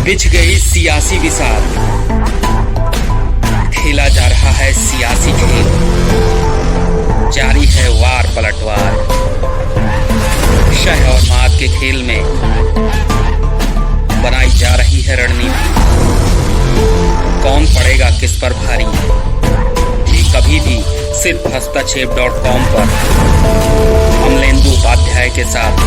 बिछ गई सियासी विसार, खेला जा रहा है सियासी खेल, जारी है वार पलटवार। शह और मात के खेल में बनाई जा रही है रणनीति, कौन पड़ेगा किस पर भारी, ये कभी भी सिर्फ हस्तक्षेप.com पर अमलेंदु उपाध्याय के साथ।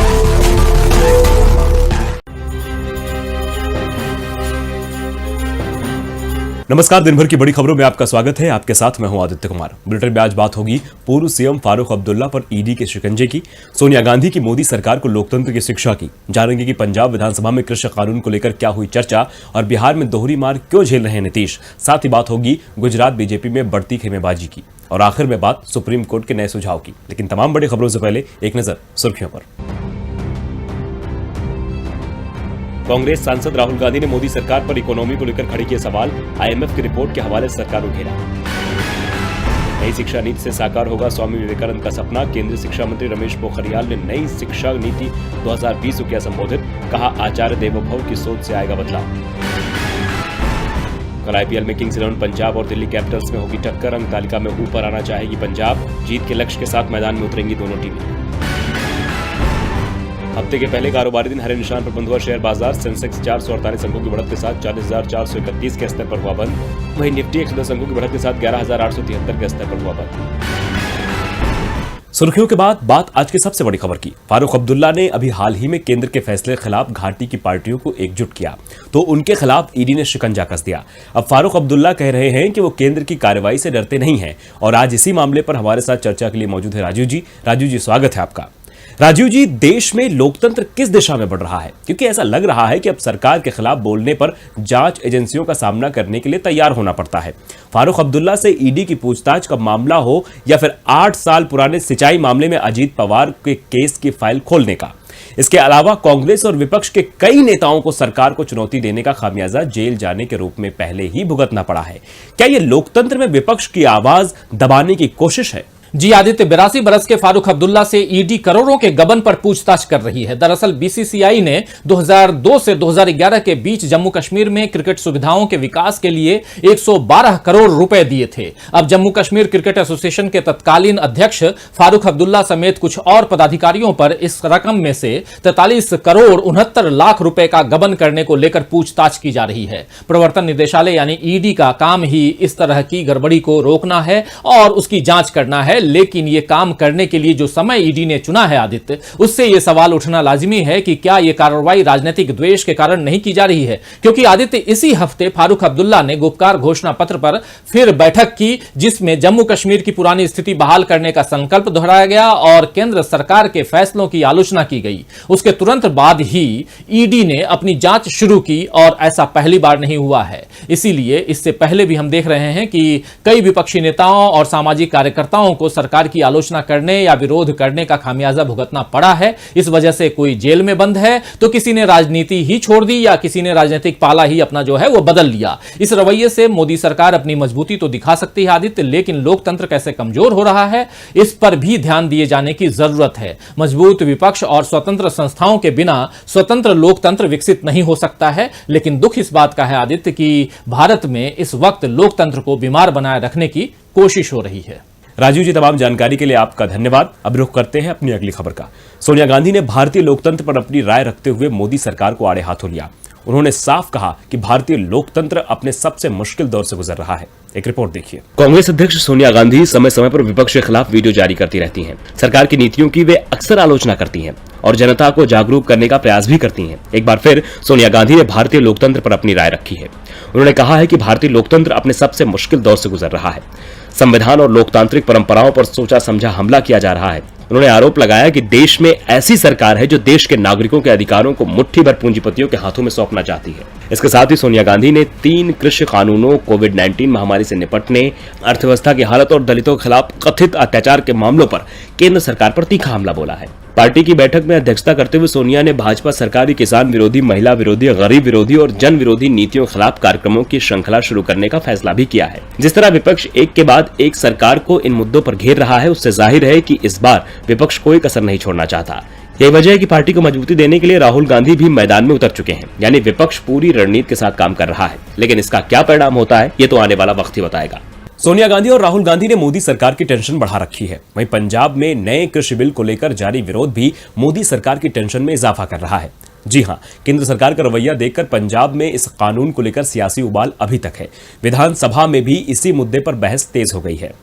नमस्कार, दिन भर की बड़ी खबरों में आपका स्वागत है। आपके साथ मैं हूं आदित्य कुमार। बुलेटिन में आज बात होगी पूर्व सीएम फारूक अब्दुल्ला पर ईडी के शिकंजे की, सोनिया गांधी की मोदी सरकार को लोकतंत्र की शिक्षा की, जानेंगे कि पंजाब विधानसभा में कृषि कानून को लेकर क्या हुई चर्चा और बिहार में दोहरी मार क्यों झेल रहे हैं नीतीश। साथ ही बात होगी गुजरात बीजेपी में बढ़ती खेमेबाजी की और आखिर में बात सुप्रीम कोर्ट के नए सुझाव की। लेकिन तमाम बड़ी खबरों से पहले एक नजर सुर्खियों पर। कांग्रेस सांसद राहुल गांधी ने मोदी सरकार पर इकोनॉमी को लेकर खड़े किए सवाल, आईएमएफ की रिपोर्ट के हवाले से सरकार को घेरा। नई शिक्षा नीति से साकार होगा स्वामी विवेकानंद का सपना, केंद्रीय शिक्षा मंत्री रमेश पोखरियाल ने नई शिक्षा नीति 2020 को किया संबोधित, कहा आचार्य देवोभव की सोच से आएगा बदलाव। कल आईपीएल में किंग्स 11 पंजाब और दिल्ली कैपिटल्स में होगी टक्कर, अंक तालिका में ऊपर आना चाहेगी पंजाब, जीत के लक्ष्य के साथ मैदान में उतरेंगी दोनों टीमें। हफ्ते के पहले कारोबारी दिन हरे निशान पर बंद हुआ शेयर बाजार, सेंसेक्स 448 अंकों की बढ़त के साथ 40,431 के स्तर पर हुआ बंद, वहीं निफ्टी 110 अंकों की बढ़त के साथ 11,873 के स्तर पर हुआ बंद। सुर्खियों के बाद बात आज की सबसे बड़ी खबर की। फारूक अब्दुल्ला ने अभी हाल ही में केंद्र के फैसले के खिलाफ घाटी की पार्टियों को एकजुट किया तो उनके खिलाफ ईडी ने शिकंजा कस दिया। अब फारूक अब्दुल्ला कह रहे हैं कि वो केंद्र की कार्रवाई से डरते नहीं हैं और आज इसी मामले पर हमारे साथ चर्चा के लिए मौजूद है राजीव जी। राजीव जी, स्वागत है आपका। राजीव जी, देश में लोकतंत्र किस दिशा में बढ़ रहा है? क्योंकि ऐसा लग रहा है कि अब सरकार के खिलाफ बोलने पर जांच एजेंसियों का सामना करने के लिए तैयार होना पड़ता है। फारूक अब्दुल्ला से ईडी की पूछताछ का मामला हो या फिर 8 साल पुराने सिंचाई मामले में अजीत पवार के केस की फाइल खोलने का। इसके अलावा कांग्रेस और विपक्ष के कई नेताओं को सरकार को चुनौती देने का खामियाजा जेल जाने के रूप में पहले ही भुगतना पड़ा है। क्या यह लोकतंत्र में विपक्ष की आवाज दबाने की कोशिश है? जी आदित्य, 82 बरस के फारूक अब्दुल्ला से ईडी करोड़ों के गबन पर पूछताछ कर रही है। दरअसल बीसीसीआई ने 2002 से 2011 के बीच जम्मू कश्मीर में क्रिकेट सुविधाओं के विकास के लिए 112 करोड़ रुपए दिए थे। अब जम्मू कश्मीर क्रिकेट एसोसिएशन के तत्कालीन अध्यक्ष फारूक अब्दुल्ला समेत कुछ और पदाधिकारियों पर इस रकम में से 43 करोड़ 69 लाख रुपए का गबन करने को लेकर पूछताछ की जा रही है। प्रवर्तन निदेशालय यानी ईडी का काम ही इस तरह की गड़बड़ी को रोकना है और उसकी जांच करना है, लेकिन यह काम करने के लिए जो समय ईडी ने चुना है आदित्य, उससे यह सवाल उठना लाजिमी है कि क्या यह कार्रवाई राजनीतिक द्वेष के कारण नहीं की जा रही है। क्योंकि आदित्य, इसी हफ्ते फारूक अब्दुल्ला ने गुपकार घोषणा पत्र पर फिर बैठक की जिसमें जम्मू कश्मीर की पुरानी स्थिति बहाल करने का संकल्प दोहराया गया और केंद्र सरकार के फैसलों की आलोचना की गई। उसके तुरंत बाद ही ईडी ने अपनी जांच शुरू की और ऐसा पहली बार नहीं हुआ है। इसीलिए इससे पहले भी हम देख रहे हैं कि कई विपक्षी नेताओं और सामाजिक कार्यकर्ताओं को सरकार की आलोचना करने या विरोध करने का खामियाजा भुगतना पड़ा है। इस वजह से कोई जेल में बंद है तो किसी ने राजनीति ही छोड़ दी या किसी ने राजनीतिक पाला ही अपना जो है वो बदल लिया। इस रवैये से मोदी सरकार अपनी मजबूती तो दिखा सकती है आदित्य, लेकिन लोकतंत्र कैसे कमजोर हो रहा है इस पर भी ध्यान दिए जाने की जरूरत है। मजबूत विपक्ष और स्वतंत्र संस्थाओं के बिना स्वतंत्र लोकतंत्र विकसित नहीं हो सकता है। लेकिन दुख इस बात का है आदित्य कि भारत में इस वक्त लोकतंत्र को बीमार बनाए रखने की कोशिश हो रही है। राजीव जी, तमाम जानकारी के लिए आपका धन्यवाद। अब रुख करते हैं अपनी अगली खबर का। सोनिया गांधी ने भारतीय लोकतंत्र पर अपनी राय रखते हुए मोदी सरकार को आड़े हाथों लिया। उन्होंने साफ कहा कि भारतीय लोकतंत्र अपने सबसे मुश्किल दौर से गुजर रहा है। एक रिपोर्ट देखिए। कांग्रेस अध्यक्ष सोनिया गांधी समय समय पर विपक्ष के खिलाफ वीडियो जारी करती रहती हैं। सरकार की नीतियों की वे अक्सर आलोचना करती हैं और जनता को जागरूक करने का प्रयास भी करती हैं। एक बार फिर सोनिया गांधी ने भारतीय लोकतंत्र पर अपनी राय रखी है। उन्होंने कहा है कि भारतीय लोकतंत्र अपने सबसे मुश्किल दौर से गुजर रहा है। संविधान और लोकतांत्रिक परंपराओं पर सोचा समझा हमला किया जा रहा है। उन्होंने आरोप लगाया कि देश में ऐसी सरकार है जो देश के नागरिकों के अधिकारों को मुट्ठी भर पूंजीपतियों के हाथों में सौंपना चाहती है। इसके साथ ही सोनिया गांधी ने 3 कृषि कानूनों, कोविड-19 महामारी से निपटने, अर्थव्यवस्था की हालत और दलितों के खिलाफ कथित अत्याचार के मामलों पर केंद्र सरकार पर तीखा हमला बोला है। पार्टी की बैठक में अध्यक्षता करते हुए सोनिया ने भाजपा सरकारी किसान विरोधी, महिला विरोधी, गरीब विरोधी और जन विरोधी नीतियों के खिलाफ कार्यक्रमों की श्रृंखला शुरू करने का फैसला भी किया है। जिस तरह विपक्ष एक के बाद एक सरकार को इन मुद्दों पर घेर रहा है, उससे जाहिर है कि इस बार विपक्ष कोई कसर नहीं छोड़ना चाहता। यही वजह है कि पार्टी को मजबूती देने के लिए राहुल गांधी भी मैदान में उतर चुके हैं, यानी विपक्ष पूरी रणनीति के साथ काम कर रहा है। लेकिन इसका क्या परिणाम होता है, ये तो आने वाला वक्त ही बताएगा। सोनिया गांधी और राहुल गांधी ने मोदी सरकार की टेंशन बढ़ा रखी है। वहीं पंजाब में नए कृषि बिल को लेकर जारी विरोध भी मोदी सरकार की टेंशन में इजाफा कर रहा है। जी हां, केंद्र सरकार का रवैया देखकर पंजाब में इस कानून को लेकर सियासी उबाल अभी तक है। विधानसभा में भी इसी मुद्दे पर बहस तेज हो गई है।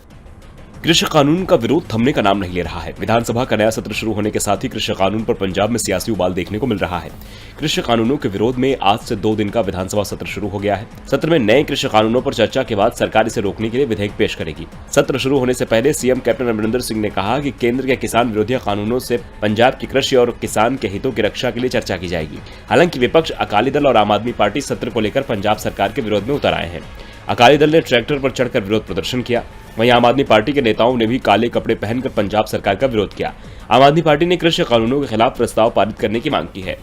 कृषि कानून का विरोध थमने का नाम नहीं ले रहा है। विधानसभा का नया सत्र शुरू होने के साथ ही कृषि कानून पर पंजाब में सियासी उबाल देखने को मिल रहा है। कृषि कानूनों के विरोध में आज से 2 दिन का विधानसभा सत्र शुरू हो गया है। सत्र में नए कृषि कानूनों पर चर्चा के बाद सरकार इसे रोकने के लिए विधेयक पेश करेगी। सत्र शुरू होने से पहले सीएम कैप्टन अमरिंदर सिंह ने कहा कि केंद्र के किसान विरोधी कानूनों से पंजाब की कृषि और किसान के हितों की रक्षा के लिए चर्चा की जाएगी। हालांकि विपक्ष, अकाली दल और आम आदमी पार्टी सत्र को लेकर पंजाब सरकार के विरोध में उतर आए हैं। अकाली दल ने ट्रैक्टर पर चढ़कर विरोध प्रदर्शन किया। वहीं आम आदमी पार्टी के नेताओं ने भी काले कपड़े पहनकर पंजाब सरकार का विरोध किया। आम आदमी पार्टी ने कृषि कानूनों के खिलाफ प्रस्ताव पारित करने की मांग की है।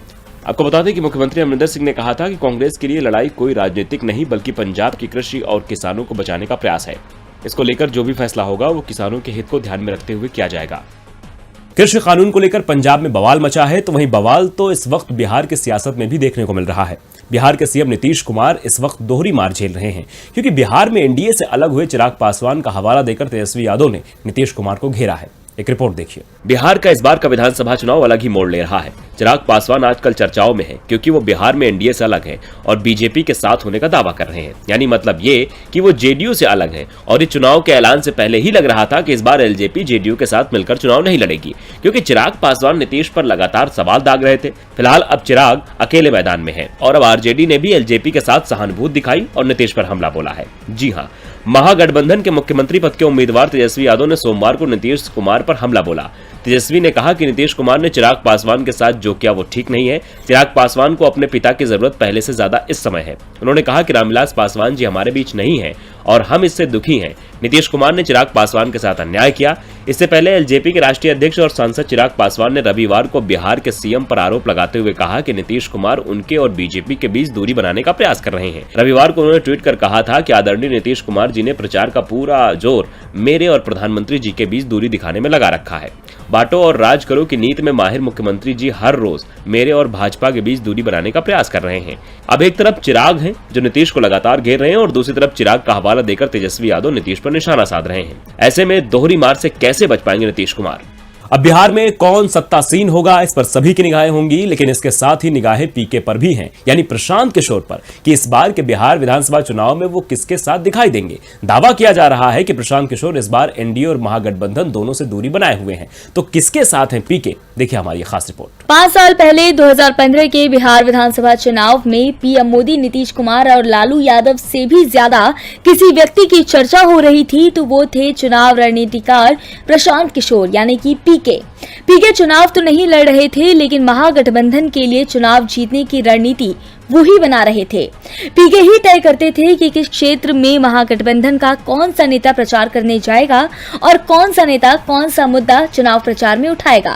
आपको बता दें कि मुख्यमंत्री अमरिंदर सिंह ने कहा था कि कांग्रेस के लिए लड़ाई कोई राजनीतिक नहीं बल्कि पंजाब की कृषि और किसानों को बचाने का प्रयास है। इसको लेकर जो भी फैसला होगा वो किसानों के हित को ध्यान में रखते हुए किया जाएगा। कृषि कानून को लेकर पंजाब में बवाल मचा है, तो वहीं बवाल तो इस वक्त बिहार की सियासत में भी देखने को मिल रहा है। बिहार के सीएम नीतीश कुमार इस वक्त दोहरी मार झेल रहे हैं, क्योंकि बिहार में एनडीए से अलग हुए चिराग पासवान का हवाला देकर तेजस्वी यादव ने नीतीश कुमार को घेरा है। एक रिपोर्ट देखिए। बिहार का इस बार का विधानसभा चुनाव अलग ही मोड़ ले रहा है। चिराग पासवान आजकल चर्चाओं में है, क्योंकि वो बिहार में एनडीए से अलग है और बीजेपी के साथ होने का दावा कर रहे हैं। यानी मतलब ये कि वो जेडीयू से अलग है। और इस चुनाव के ऐलान से पहले ही लग रहा था कि इस बार एलजेपी जेडीयू के साथ मिलकर चुनाव नहीं लड़ेगी, क्योंकि चिराग पासवान नीतीश पर लगातार सवाल दाग रहे थे। फिलहाल अब चिराग अकेले मैदान में है और अब आरजेडी ने भी एलजेपी के साथ सहानुभूति दिखाई और नीतीश पर हमला बोला है। जी हाँ, महागठबंधन के मुख्यमंत्री पद के उम्मीदवार तेजस्वी यादव ने सोमवार को नीतीश कुमार पर हमला बोला। तेजस्वी ने कहा कि नीतीश कुमार ने चिराग पासवान के साथ जो किया वो ठीक नहीं है। चिराग पासवान को अपने पिता की जरूरत पहले से ज्यादा इस समय है। उन्होंने कहा कि रामविलास पासवान जी हमारे बीच नहीं है और हम इससे दुखी हैं। नीतीश कुमार ने चिराग पासवान के साथ अन्याय किया। इससे पहले एलजेपी के राष्ट्रीय अध्यक्ष और सांसद चिराग पासवान ने रविवार को बिहार के सीएम पर आरोप लगाते हुए कहा कि नीतीश कुमार उनके और बीजेपी के बीच दूरी बनाने का प्रयास कर रहे हैं। रविवार को उन्होंने ट्वीट कर कहा था कि आदरणीय नीतीश कुमार जी ने प्रचार का पूरा जोर मेरे और प्रधानमंत्री जी के बीच दूरी दिखाने में लगा रखा है। बांटो और राज करो की नीति में माहिर मुख्यमंत्री जी हर रोज मेरे और भाजपा के बीच दूरी बनाने का प्रयास कर रहे हैं। अब एक तरफ चिराग हैं जो नीतीश को लगातार घेर रहे हैं और दूसरी तरफ चिराग का हवाला देकर तेजस्वी यादव नीतीश पर निशाना साध रहे हैं। ऐसे में दोहरी मार से कैसे बच पाएंगे नीतीश कुमार? अब बिहार में कौन सत्तासीन होगा, इस पर सभी की निगाहें होंगी, लेकिन इसके साथ ही निगाहें पीके पर भी हैं, यानी प्रशांत किशोर पर, कि इस बार के बिहार विधानसभा चुनाव में वो किसके साथ दिखाई देंगे। दावा किया जा रहा है कि प्रशांत किशोर इस बार एनडीए और महागठबंधन दोनों से दूरी बनाए हुए हैं। तो किसके साथ हैं पीके? देखिए हमारी खास रिपोर्ट। 5 साल पहले 2015 के बिहार विधानसभा चुनाव में पीएम मोदी, नीतीश कुमार और लालू यादव से भी ज्यादा किसी व्यक्ति की चर्चा हो रही थी तो वो थे चुनाव रणनीतिकार प्रशांत किशोर, यानी कि पीके चुनाव तो नहीं लड़ रहे थे, लेकिन महागठबंधन के लिए चुनाव जीतने की रणनीति वो ही बना रहे थे। पीके ही तय करते थे कि किस क्षेत्र में महागठबंधन का कौन सा नेता प्रचार करने जाएगा और कौन सा नेता कौन सा मुद्दा चुनाव प्रचार में उठाएगा।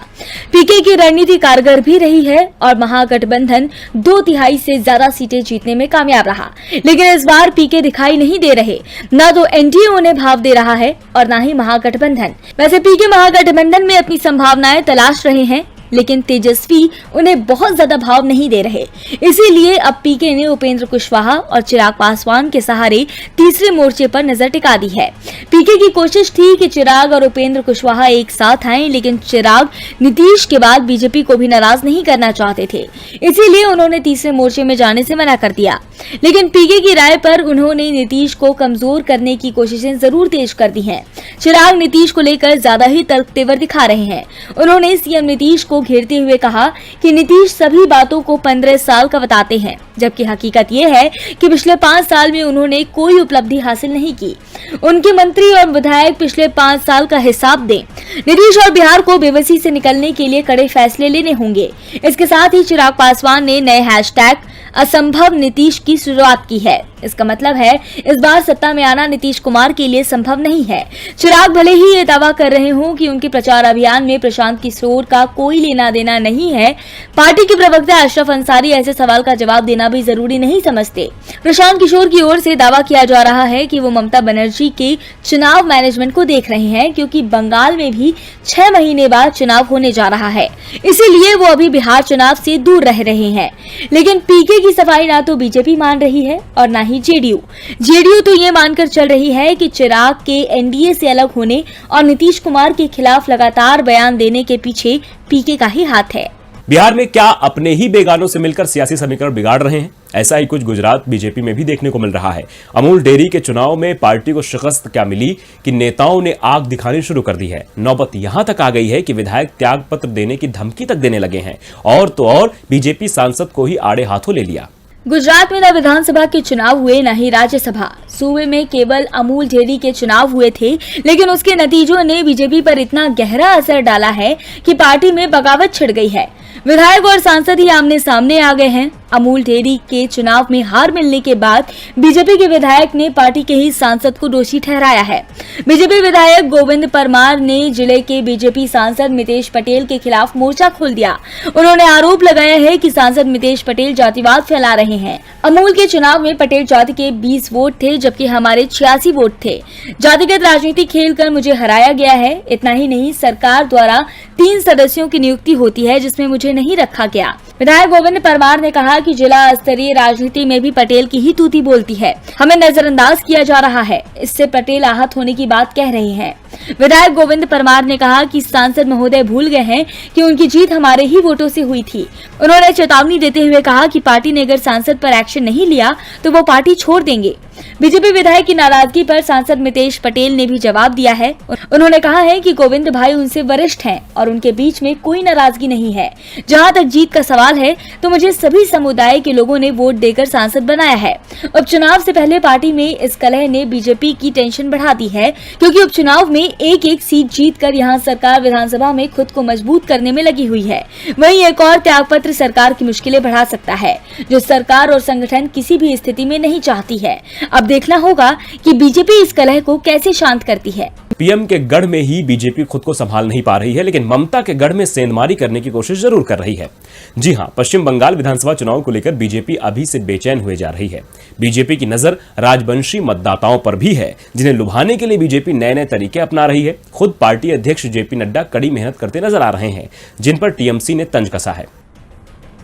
पीके की रणनीति कारगर भी रही है और महागठबंधन 2/3 से ज्यादा सीटें जीतने में कामयाब रहा। लेकिन इस बार पीके दिखाई नहीं दे रहे, न तो एनडीए उन्हें भाव दे रहा है और न ही महागठबंधन। वैसे पीके महागठबंधन में अपनी संभावनाएं तलाश रहे हैं, लेकिन तेजस्वी उन्हें बहुत ज्यादा भाव नहीं दे रहे। इसीलिए अब पीके ने उपेंद्र कुशवाहा और चिराग पासवान के सहारे तीसरे मोर्चे पर नजर टिका दी है। पीके की कोशिश थी कि चिराग और उपेंद्र कुशवाहा एक साथ आएं, लेकिन चिराग नीतीश के बाद बीजेपी को भी नाराज नहीं करना चाहते थे, इसीलिए उन्होंने तीसरे मोर्चे में जाने से मना कर दिया। लेकिन पीके की राय पर उन्होंने नीतीश को कमजोर करने की कोशिशें जरूर तेज कर दी हैं। चिराग नीतीश को लेकर ज्यादा ही तर्क तेवर दिखा रहे हैं। उन्होंने सीएम नीतीश को घेरते हुए कहा कि नीतीश सभी बातों को 15 साल का बताते हैं, जबकि हकीकत यह है कि पिछले 5 साल में उन्होंने कोई उपलब्धि हासिल नहीं की। उनके मंत्री और विधायक पिछले 5 साल का हिसाब दें। नीतीश और बिहार को बेबसी से निकलने के लिए कड़े फैसले लेने होंगे। इसके साथ ही चिराग पासवान ने नए हैशटैग असंभव नीतीश की शुरुआत की है। इसका मतलब है इस बार सत्ता में आना नीतीश कुमार के लिए संभव नहीं है। चिराग भले ही ये दावा कर रहे हों कि उनके प्रचार अभियान में प्रशांत किशोर का कोई लेना देना नहीं है, पार्टी के प्रवक्ता अशरफ अंसारी ऐसे सवाल का जवाब देना भी जरूरी नहीं समझते। प्रशांत किशोर की ओर से दावा किया जा रहा है कि वो ममता बनर्जी के चुनाव मैनेजमेंट को देख रहे हैं, क्योंकि बंगाल में भी 6 महीने बाद चुनाव होने जा रहा है, इसीलिए वो अभी बिहार चुनाव से दूर रह रहे हैं। लेकिन पीके की सफाई ना तो बीजेपी मान रही है और ना ही जेडीयू तो ये मानकर चल रही है कि चिराग के एनडीए से अलग होने और नीतीश कुमार के खिलाफ लगातार बयान देने के पीछे पीके का ही हाथ है। बिहार में क्या अपने ही बेगानों से मिलकर सियासी समीकरण बिगाड़ रहे हैं? ऐसा ही कुछ गुजरात बीजेपी में भी देखने को मिल रहा है। अमूल डेयरी के चुनाव में पार्टी को शिकस्त क्या मिली कि नेताओं ने आग दिखानी शुरू कर दी है। नौबत यहां तक आ गई है कि विधायक त्याग पत्र देने की धमकी तक देने लगे हैं, और तो और बीजेपी सांसद को ही आड़े हाथों ले लिया। गुजरात में न विधानसभा के चुनाव हुए न ही राज्यसभा। सूबे में केवल अमूल डेयरी के चुनाव हुए थे, लेकिन उसके नतीजों ने बीजेपी पर इतना गहरा असर डाला है कि पार्टी में बगावत छिड़ गई है। विधायक और सांसद ही आमने सामने आ गए हैं। अमूल डेयरी के चुनाव में हार मिलने के बाद बीजेपी के विधायक ने पार्टी के ही सांसद को दोषी ठहराया है। बीजेपी विधायक गोविंद परमार ने जिले के बीजेपी सांसद मितेश पटेल के खिलाफ मोर्चा खोल दिया। उन्होंने आरोप लगाया है कि सांसद मितेश पटेल जातिवाद फैला रहे हैं। अमूल के चुनाव में पटेल जाति के 20 वोट थे, जबकि हमारे 86 वोट थे। जातिगत राजनीति खेलकर मुझे हराया गया है। इतना ही नहीं, सरकार द्वारा 3 सदस्यों की नियुक्ति होती है, जिसमें मुझे नहीं रखा गया। विधायक गोविंद परमार ने कहा कि जिला स्तरीय राजनीति में भी पटेल की ही तूती बोलती है, हमें नजरअंदाज किया जा रहा है। इससे पटेल आहत होने की बात कह रहे हैं। विधायक गोविंद परमार ने कहा कि सांसद महोदय भूल गए हैं कि उनकी जीत हमारे ही वोटों से हुई थी। उन्होंने चेतावनी देते हुए कहा कि पार्टी ने अगर सांसद पर एक्शन नहीं लिया तो वो पार्टी छोड़ देंगे। बीजेपी विधायक की नाराजगी पर सांसद मितेश पटेल ने भी जवाब दिया है। उन्होंने कहा है कि गोविंद भाई उनसे वरिष्ठ हैं और उनके बीच में कोई नाराजगी नहीं है। जहां तक जीत का सवाल है तो मुझे सभी समुदाय के लोगों ने वोट देकर सांसद बनाया है। उपचुनाव से पहले पार्टी में इस कलह ने बीजेपी की टेंशन बढ़ा दी है, क्योंकि उपचुनाव में एक सीट जीतकर यहां सरकार विधानसभा में खुद को मजबूत करने में लगी हुई है। वहीं एक और त्यागपत्र सरकार की मुश्किलें बढ़ा सकता है, जो सरकार और संगठन किसी भी स्थिति में नहीं चाहती है। अब देखना होगा कि बीजेपी इस कलह को कैसे शांत करती है। पीएम के गढ़ में ही बीजेपी खुद को संभाल नहीं पा रही है, लेकिन ममता के गढ़ में सेंधमारी करने की कोशिश जरूर कर रही है। जी हां, पश्चिम बंगाल विधानसभा चुनाव को लेकर बीजेपी अभी से बेचैन हुए जा रही है। बीजेपी की नजर राजवंशी मतदाताओं पर भी है, जिन्हें लुभाने के लिए बीजेपी नए नए तरीके अपना रही है। खुद पार्टी अध्यक्ष जेपी नड्डा कड़ी मेहनत करते नजर आ रहे हैं, जिन पर टीएमसी ने तंज कसा है।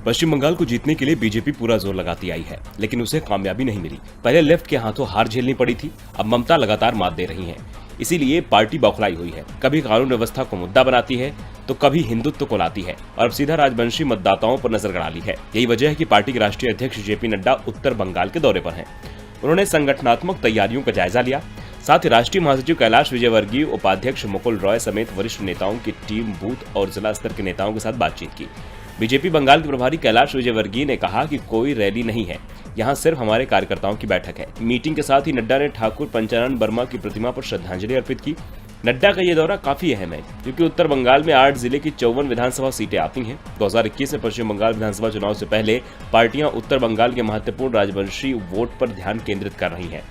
पश्चिम बंगाल को जीतने के लिए बीजेपी पूरा जोर लगाती आई है, लेकिन उसे कामयाबी नहीं मिली। पहले लेफ्ट के हाथों हार झेलनी पड़ी थी, अब ममता लगातार मात दे रही हैं। इसीलिए पार्टी बौखलाई हुई है। कभी कानून व्यवस्था को मुद्दा बनाती है तो कभी हिंदुत्व को लाती है, और अब सीधा राजवंशी मतदाताओं पर नजर गड़ा ली है। यही वजह है कि पार्टी के राष्ट्रीय अध्यक्ष जेपी नड्डा उत्तर बंगाल के दौरे पर हैं। उन्होंने संगठनात्मक तैयारियों का जायजा लिया। साथ ही राष्ट्रीय महासचिव कैलाश विजयवर्गीय, उपाध्यक्ष मुकुल रॉय समेत वरिष्ठ नेताओं की टीम बूथ और जिला स्तर के नेताओं के साथ बातचीत की। बीजेपी बंगाल के प्रभारी कैलाश विजयवर्गीय ने कहा कि कोई रैली नहीं है, यहाँ सिर्फ हमारे कार्यकर्ताओं की बैठक है। मीटिंग के साथ ही नड्डा ने ठाकुर पंचानन वर्मा की प्रतिमा पर श्रद्धांजलि अर्पित की। नड्डा का ये दौरा काफी अहम है, क्योंकि उत्तर बंगाल में 8 जिले की 54 विधानसभा सीटें आती हैं। 2021 में पश्चिम बंगाल विधानसभा चुनाव से पहले पार्टियां उत्तर बंगाल के महत्वपूर्ण राजवंशी वोट पर ध्यान केंद्रित कर रही हैं।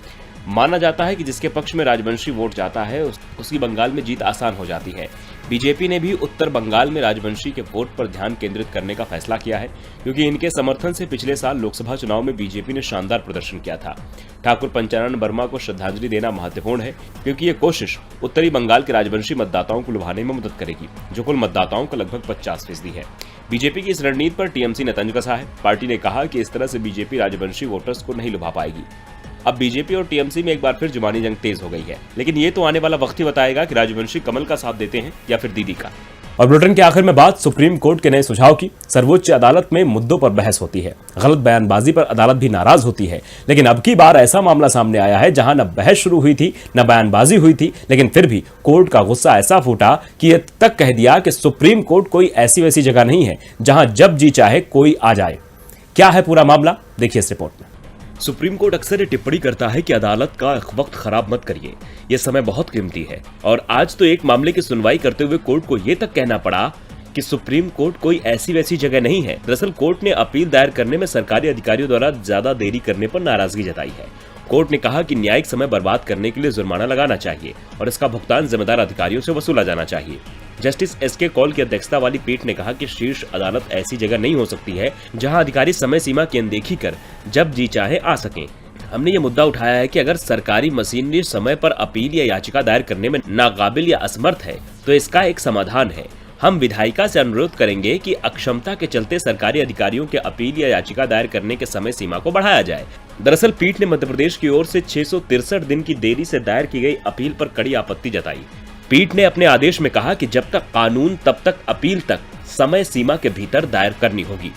माना जाता है कि जिसके पक्ष में राजवंशी वोट जाता है उसकी बंगाल में जीत आसान हो जाती है। बीजेपी ने भी उत्तर बंगाल में राजवंशी के वोट पर ध्यान केंद्रित करने का फैसला किया है, क्योंकि इनके समर्थन से पिछले साल लोकसभा चुनाव में बीजेपी ने शानदार प्रदर्शन किया था। ठाकुर पंचानन वर्मा को श्रद्धांजलि देना महत्वपूर्ण है, क्योंकि ये कोशिश उत्तरी बंगाल के राजवंशी मतदाताओं को लुभाने में मदद करेगी, जो कुल मतदाताओं का लगभग 50% है। बीजेपी की इस रणनीति पर टीएमसी ने तंज कसा है। पार्टी ने कहा कि इस तरह से बीजेपी राजवंशी वोटर्स को नहीं लुभा पाएगी। अब बीजेपी और टीएमसी में एक बार फिर जुबानी जंग तेज हो गई है, लेकिन ये तो आने वाला वक्त ही बताएगा कि राजवंशी कमल का साथ देते हैं या फिर दीदी का। और बुलेटिन के आखिर में बात सुप्रीम कोर्ट के नए सुझाव की। सर्वोच्च अदालत में मुद्दों पर बहस होती है, गलत बयानबाजी पर अदालत भी नाराज होती है, लेकिन अब की बार ऐसा मामला सामने आया है जहां न बहस शुरू हुई थी न बयानबाजी हुई थी, लेकिन फिर भी कोर्ट का गुस्सा ऐसा फूटा कि यह तक कह दिया कि सुप्रीम कोर्ट कोई ऐसी वैसी जगह नहीं है जहां जब जी चाहे कोई आ जाए। क्या है पूरा मामला, देखिए इस रिपोर्ट में। सुप्रीम कोर्ट अक्सर ये टिप्पणी करता है कि अदालत का वक्त खराब मत करिए, यह समय बहुत कीमती है। और आज तो एक मामले की सुनवाई करते हुए कोर्ट को यह तक कहना पड़ा कि सुप्रीम कोर्ट कोई ऐसी वैसी जगह नहीं है। दरअसल कोर्ट ने अपील दायर करने में सरकारी अधिकारियों द्वारा ज्यादा देरी करने पर नाराजगी जताई है। कोर्ट ने कहा कि न्यायिक समय बर्बाद करने के लिए जुर्माना लगाना चाहिए और इसका भुगतान जिम्मेदार अधिकारियों से वसूला जाना चाहिए। जस्टिस एसके कौल की अध्यक्षता वाली पीठ ने कहा कि शीर्ष अदालत ऐसी जगह नहीं हो सकती है जहां अधिकारी समय सीमा की अनदेखी कर जब जी चाहे आ सकें। हमने ये मुद्दा उठाया है कि अगर सरकारी मशीनरी समय पर अपील या याचिका दायर करने में नाकाबिल या असमर्थ है तो इसका एक समाधान है। हम विधायिका से अनुरोध करेंगे कि अक्षमता के चलते सरकारी अधिकारियों के अपील या याचिका दायर करने के समय सीमा को बढ़ाया जाए। दरअसल पीठ ने मध्य प्रदेश की ओर से 663 दिन की देरी से दायर की गई अपील पर कड़ी आपत्ति जताई। पीठ ने अपने आदेश में कहा कि जब तक कानून तब तक अपील तक समय सीमा के भीतर दायर करनी होगी।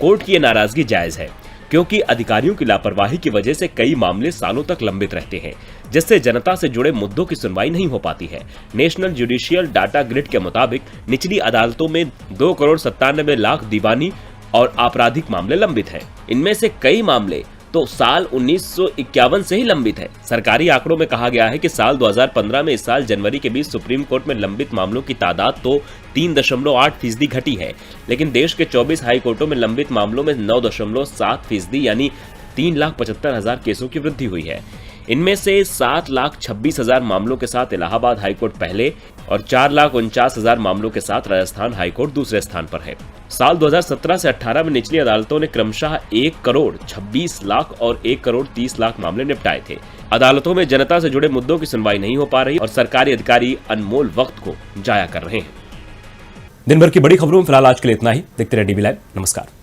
कोर्ट की ये नाराजगी जायज है क्योंकि अधिकारियों की लापरवाही की वजह से कई मामले सालों तक लंबित रहते हैं, जिससे जनता से जुड़े मुद्दों की सुनवाई नहीं हो पाती है। नेशनल जुडिशियल डाटा ग्रिड के मुताबिक निचली अदालतों में 2,97,00,000 दीवानी और आपराधिक मामले लंबित हैं। इनमें से कई मामले तो साल 1951 से ही लंबित है। सरकारी आंकड़ों में कहा गया है कि साल 2015 में इस साल जनवरी के बीच सुप्रीम कोर्ट में लंबित मामलों की तादाद तो 3.8% घटी है, लेकिन देश के 24 हाई कोर्टों में लंबित मामलों में 9.7% यानी 3,75,000 केसों की वृद्धि हुई है। इनमें से 7,26,000 मामलों के साथ इलाहाबाद हाईकोर्ट पहले और 4,49,000 मामलों के साथ राजस्थान हाईकोर्ट दूसरे स्थान पर है। साल 2017 से 18 में निचली अदालतों ने क्रमशः 1,26,00,000 और 1,30,00,000 मामले निपटाए थे। अदालतों में जनता से जुड़े मुद्दों की सुनवाई नहीं हो पा रही और सरकारी अधिकारी अनमोल वक्त को जाया कर रहे हैं। दिन भर की बड़ी खबरों में फिलहाल आज के लिए इतना ही। देखते रहिए डीबी लाइव। नमस्कार।